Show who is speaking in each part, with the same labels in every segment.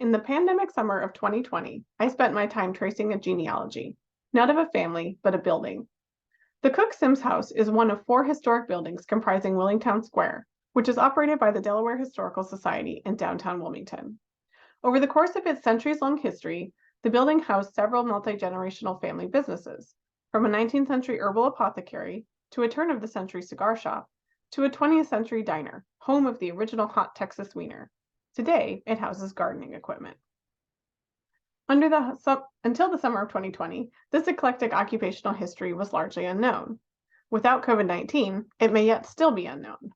Speaker 1: In the pandemic summer of 2020, I spent my time tracing a genealogy, not of a family, but a building. The Cook Sims House is one of 4 historic buildings comprising Wilmington Square, which is operated by the Delaware Historical Society in downtown Wilmington. Over the course of its centuries-long history, the building housed several multi-generational family businesses, from a 19th-century herbal apothecary to a turn-of-the-century cigar shop to a 20th-century diner, home of the original Hot Texas Weiner. Today, it houses gardening equipment. Until the summer of 2020, this eclectic occupational history was largely unknown. Without COVID-19, it may yet still be unknown.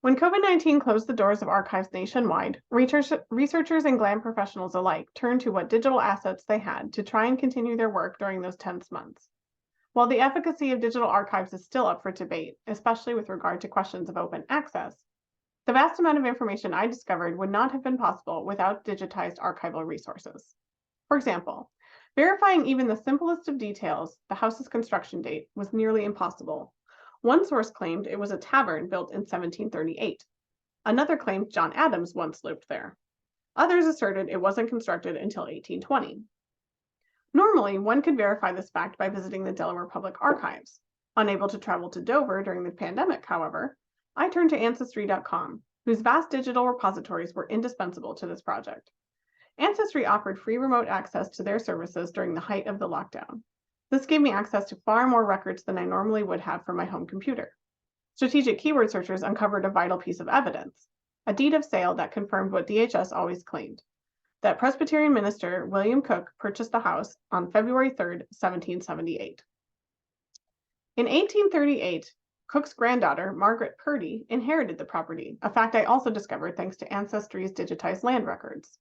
Speaker 1: When COVID-19 closed the doors of archives nationwide, researchers and GLAM professionals alike turned to what digital assets they had to try and continue their work during those tense months. While the efficacy of digital archives is still up for debate, especially with regard to questions of open access, the vast amount of information I discovered would not have been possible without digitized archival resources. For example, verifying even the simplest of details, the house's construction date, was nearly impossible. One source claimed it was a tavern built in 1738. Another claimed John Adams once lived there. Others asserted it wasn't constructed until 1820. Normally, one could verify this fact by visiting the Delaware Public Archives. Unable to travel to Dover during the pandemic, however, I turned to Ancestry.com, whose vast digital repositories were indispensable to this project. Ancestry offered free remote access to their services during the height of the lockdown. This gave me access to far more records than I normally would have from my home computer. Strategic keyword searchers uncovered a vital piece of evidence, a deed of sale that confirmed what DHS always claimed, that Presbyterian minister William Cook purchased the house on February 3, 1778. In 1838, Cook's granddaughter, Margaret Purdy, inherited the property, a fact I also discovered thanks to Ancestry's digitized land records.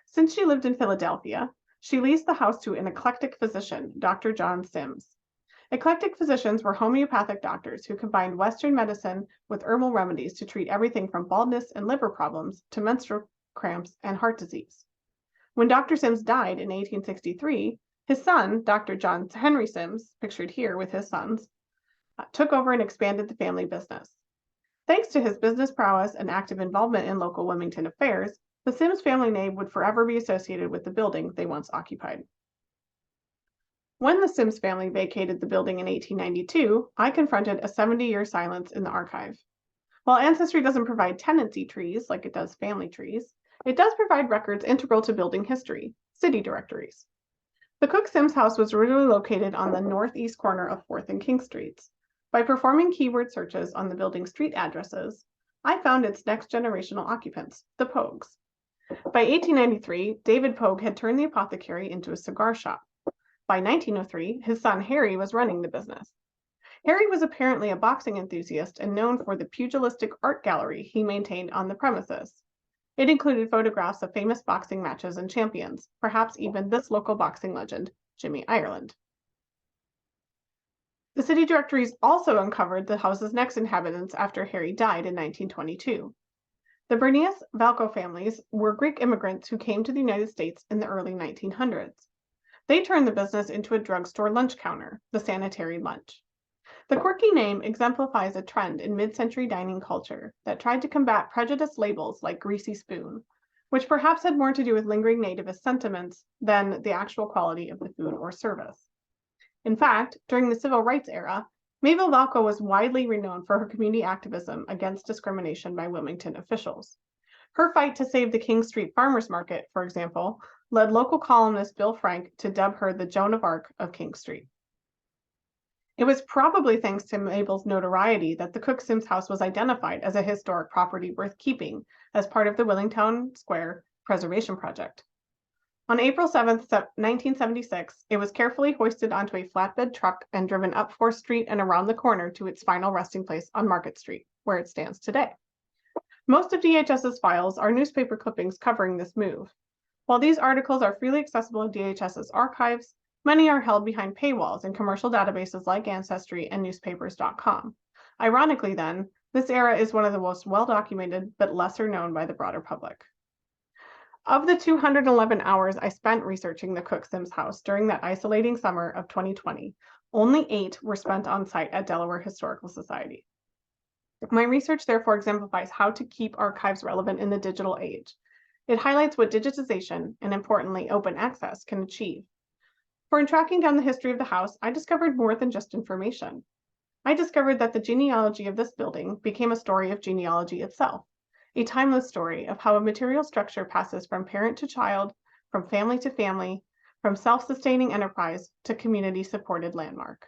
Speaker 1: Since she lived in Philadelphia, she leased the house to an eclectic physician, Dr. John Sims. Eclectic physicians were homeopathic doctors who combined Western medicine with herbal remedies to treat everything from baldness and liver problems to menstrual cramps and heart disease. When Dr. Sims died in 1863, his son, Dr. John Henry Sims, pictured here with his sons, took over and expanded the family business. Thanks to his business prowess and active involvement in local Wilmington affairs, the Sims family name would forever be associated with the building they once occupied. When the Sims family vacated the building in 1892, I confronted a 70-year silence in the archive. While Ancestry doesn't provide tenancy trees like it does family trees, it does provide records integral to building history, city directories. The Cook Sims house was originally located on the northeast corner of 4th and King Streets. By performing keyword searches on the building's street addresses, I found its next-generational occupants, the Pogues. By 1893, David Pogue had turned the apothecary into a cigar shop. By 1903, his son Harry was running the business. Harry was apparently a boxing enthusiast and known for the pugilistic art gallery he maintained on the premises. It included photographs of famous boxing matches and champions, perhaps even this local boxing legend, Jimmy Ireland. The city directories also uncovered the house's next inhabitants after Harry died in 1922. The Bernius-Valco families were Greek immigrants who came to the United States in the early 1900s. They turned the business into a drugstore lunch counter, the sanitary lunch. The quirky name exemplifies a trend in mid-century dining culture that tried to combat prejudiced labels like greasy spoon, which perhaps had more to do with lingering nativist sentiments than the actual quality of the food or service. In fact, during the civil rights era, Mabel Valco was widely renowned for her community activism against discrimination by Wilmington officials. Her fight to save the King Street Farmers Market, for example, led local columnist Bill Frank to dub her the Joan of Arc of King Street. It was probably thanks to Mabel's notoriety that the Cook Sims house was identified as a historic property worth keeping as part of the Wilmington Square Preservation Project. On April 7, 1976, it was carefully hoisted onto a flatbed truck and driven up 4th Street and around the corner to its final resting place on Market Street, where it stands today. Most of DHS's files are newspaper clippings covering this move. While these articles are freely accessible in DHS's archives, many are held behind paywalls in commercial databases like Ancestry and newspapers.com. Ironically, then, this era is one of the most well-documented but lesser known by the broader public. Of the 211 hours I spent researching the Cook Sims house during that isolating summer of 2020, only 8 were spent on site at Delaware Historical Society. My research therefore exemplifies how to keep archives relevant in the digital age. It highlights what digitization and, importantly, open access can achieve. In tracking down the history of the house, I discovered more than just information. I discovered that the genealogy of this building became a story of genealogy itself, a timeless story of how a material structure passes from parent to child, from family to family, from self-sustaining enterprise to community-supported landmark.